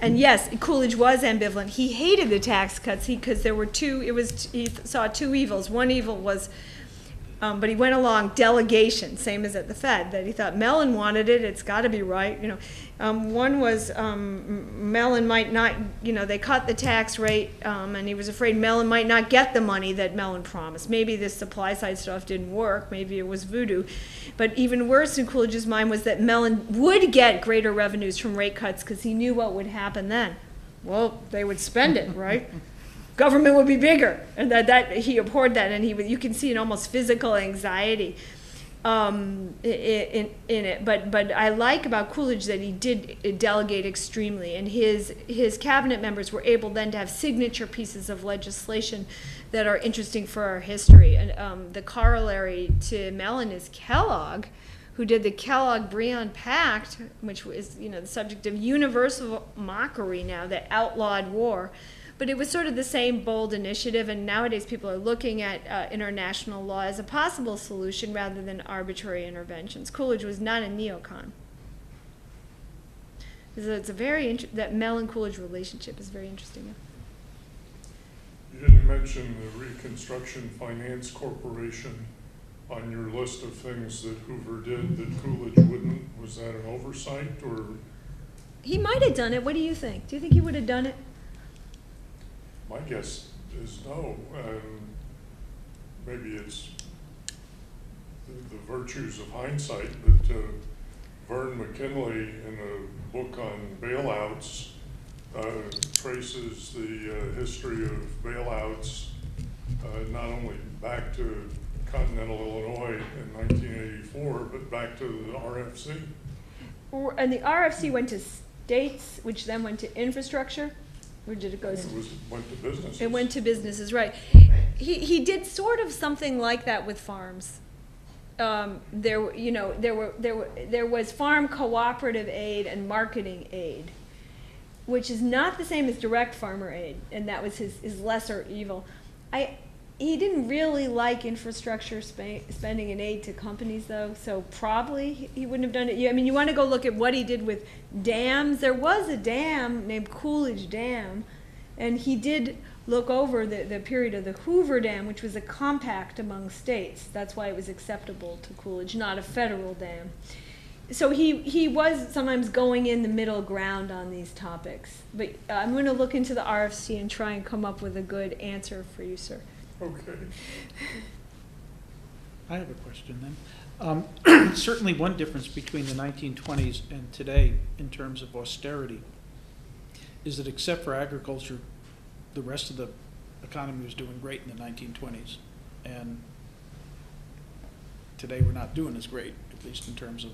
And yes, Coolidge was ambivalent. He hated the tax cuts because there were he saw two evils. One evil was, but he went along delegation, same as at the Fed, that he thought Mellon wanted it, it's got to be right. You know, one was Mellon might not, you know, they cut the tax rate, and he was afraid Mellon might not get the money that Mellon promised. Maybe this supply side stuff didn't work. Maybe it was voodoo. But even worse in Coolidge's mind was that Mellon would get greater revenues from rate cuts because he knew what would happen then. Well, they would spend it, right? Government would be bigger, and that he abhorred that, and you can see an almost physical anxiety in it. But I like about Coolidge that he did delegate extremely, and his cabinet members were able then to have signature pieces of legislation that are interesting for our history. And the corollary to Mellon is Kellogg, who did the Kellogg-Briand Pact, which was, you know, the subject of universal mockery now, that outlawed war. But it was sort of the same bold initiative, and nowadays people are looking at international law as a possible solution rather than arbitrary interventions. Coolidge was not a neocon. It's a that Mellon-Coolidge relationship is very interesting. You didn't mention the Reconstruction Finance Corporation on your list of things that Hoover did that Coolidge wouldn't. Was that an oversight, or? He might have done it. What do you think? Do you think he would have done it? My guess is no. Maybe it's the virtues of hindsight, but Vern McKinley, in a book on bailouts, traces the history of bailouts not only back to continental Illinois in 1984, but back to the RFC. And the RFC went to states, which then went to infrastructure? Or did it go? Went to businesses. It went to businesses, right. He did sort of something like that with farms. There was farm cooperative aid and marketing aid, which is not the same as direct farmer aid, and that was his lesser evil. He didn't really like infrastructure spending and aid to companies, though, so probably he wouldn't have done it. I mean, you want to go look at what he did with dams. There was a dam named Coolidge Dam, and he did look over the period of the Hoover Dam, which was a compact among states. That's why it was acceptable to Coolidge, not a federal dam. So he was sometimes going in the middle ground on these topics. But I'm going to look into the RFC and try and come up with a good answer for you, sir. Okay. I have a question then. Certainly one difference between the 1920s and today in terms of austerity is that except for agriculture, the rest of the economy was doing great in the 1920s. And today we're not doing as great, at least in terms of,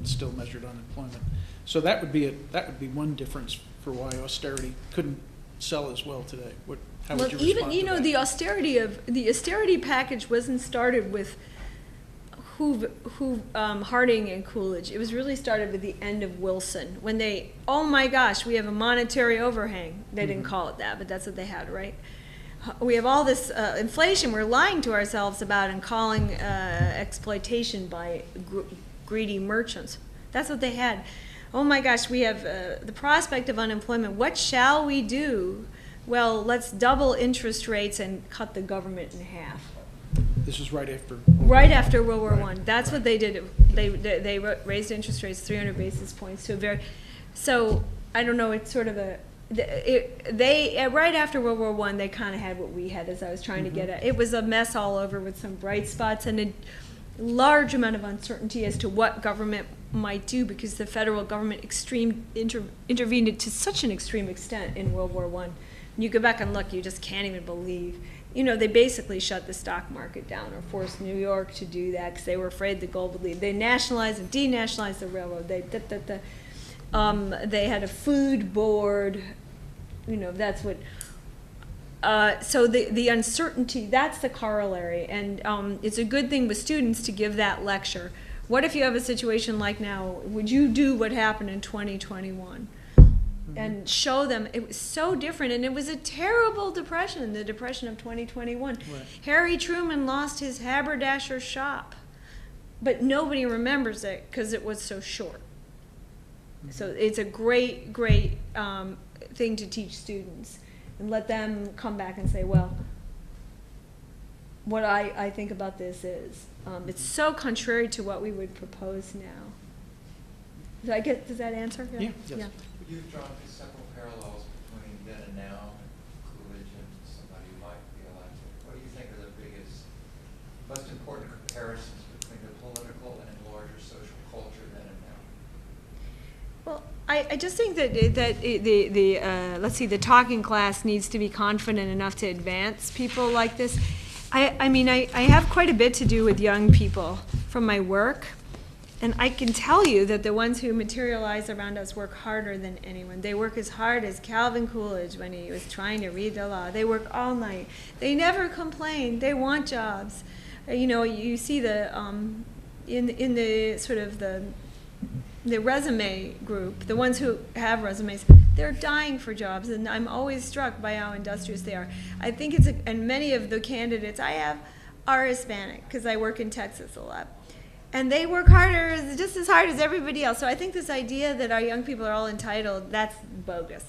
still measured unemployment. So that would be one difference for why austerity couldn't sell as well today. How would you respond even, to that? the austerity package wasn't started with Harding and Coolidge. It was really started with the end of Wilson, when they, oh my gosh, we have a monetary overhang. They didn't call it that, but that's what they had, right? We have all this inflation we're lying to ourselves about and calling exploitation by greedy merchants. That's what they had. Oh my gosh, we have the prospect of unemployment. What shall we do? Well, let's double interest rates and cut the government in half. This was right after World War I. That's what they did. They raised interest rates 300 basis points to a very. So I don't know. It's sort of a. They right after World War I, they kind of had what we had, as I was trying to get at. It was a mess all over with some bright spots and a large amount of uncertainty as to what government might do, because the federal government intervened to such an extreme extent in World War I. You go back and look, you just can't even believe. They basically shut the stock market down or forced New York to do that because they were afraid the gold would leave. They nationalized and denationalized the railroad. They had a food board. That's what. So the uncertainty, that's the corollary. And it's a good thing with students to give that lecture. What if you have a situation like now? Would you do what happened in 2021? And show them it was so different, and it was a terrible depression, the depression of 2021. Right. Harry Truman lost his haberdasher shop, but nobody remembers it because it was so short. So it's a great thing to teach students and let them come back and say, well, what I think about this is it's so contrary to what we would propose now. Does that answer? Yeah. Yes. Yeah. You've drawn several parallels between then and now, Coolidge and somebody who might be elected. What do you think are the most important comparisons between the political and larger social culture then and now? Well, I just think that the talking class needs to be confident enough to advance people like this. I mean, I have quite a bit to do with young people from my work. And I can tell you that the ones who materialize around us work harder than anyone. They work as hard as Calvin Coolidge when he was trying to read the law. They work all night. They never complain. They want jobs. You see the in the sort of the resume group, the ones who have resumes, they're dying for jobs, and I'm always struck by how industrious they are. I think and many of the candidates I have are Hispanic because I work in Texas a lot. And they work harder, just as hard as everybody else. So I think this idea that our young people are all entitled, that's bogus.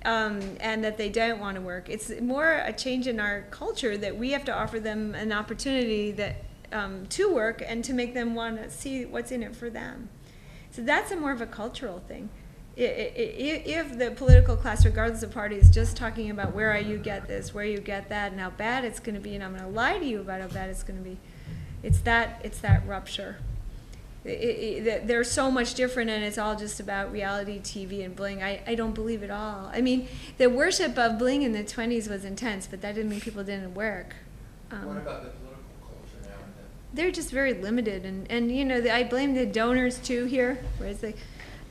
And that they don't want to work. It's more a change in our culture that we have to offer them an opportunity to work and to make them want to see what's in it for them. So that's more of a cultural thing. If the political class, regardless of party, is just talking about where you get this, where you get that, and how bad it's going to be, and I'm going to lie to you about how bad it's going to be, it's that rupture. They're so much different, and it's all just about reality TV and bling. I don't believe it all. I mean, the worship of bling in the 20s was intense, but that didn't mean people didn't work. What about the political culture now and then? They're just very limited, and I blame the donors too here,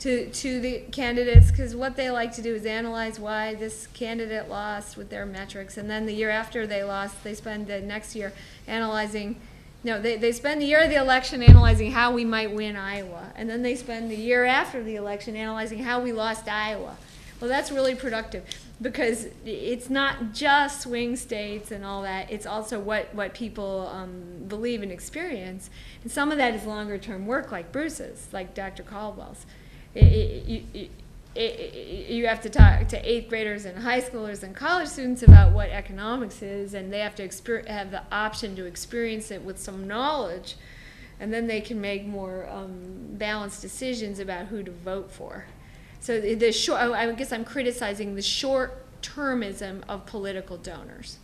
to the candidates, because what they like to do is analyze why this candidate lost with their metrics, and then the year after they lost, they spend the next year analyzing. No, they spend the year of the election analyzing how we might win Iowa, and then they spend the year after the election analyzing how we lost Iowa. Well, that's really productive, because it's not just swing states and all that. It's also what people believe and experience. And some of that is longer-term work, like Bruce's, like Dr. Caldwell's. You have to talk to 8th graders and high schoolers and college students about what economics is, and they have to have the option to experience it with some knowledge, and then they can make more balanced decisions about who to vote for. So I guess I'm criticizing the short-termism of political donors.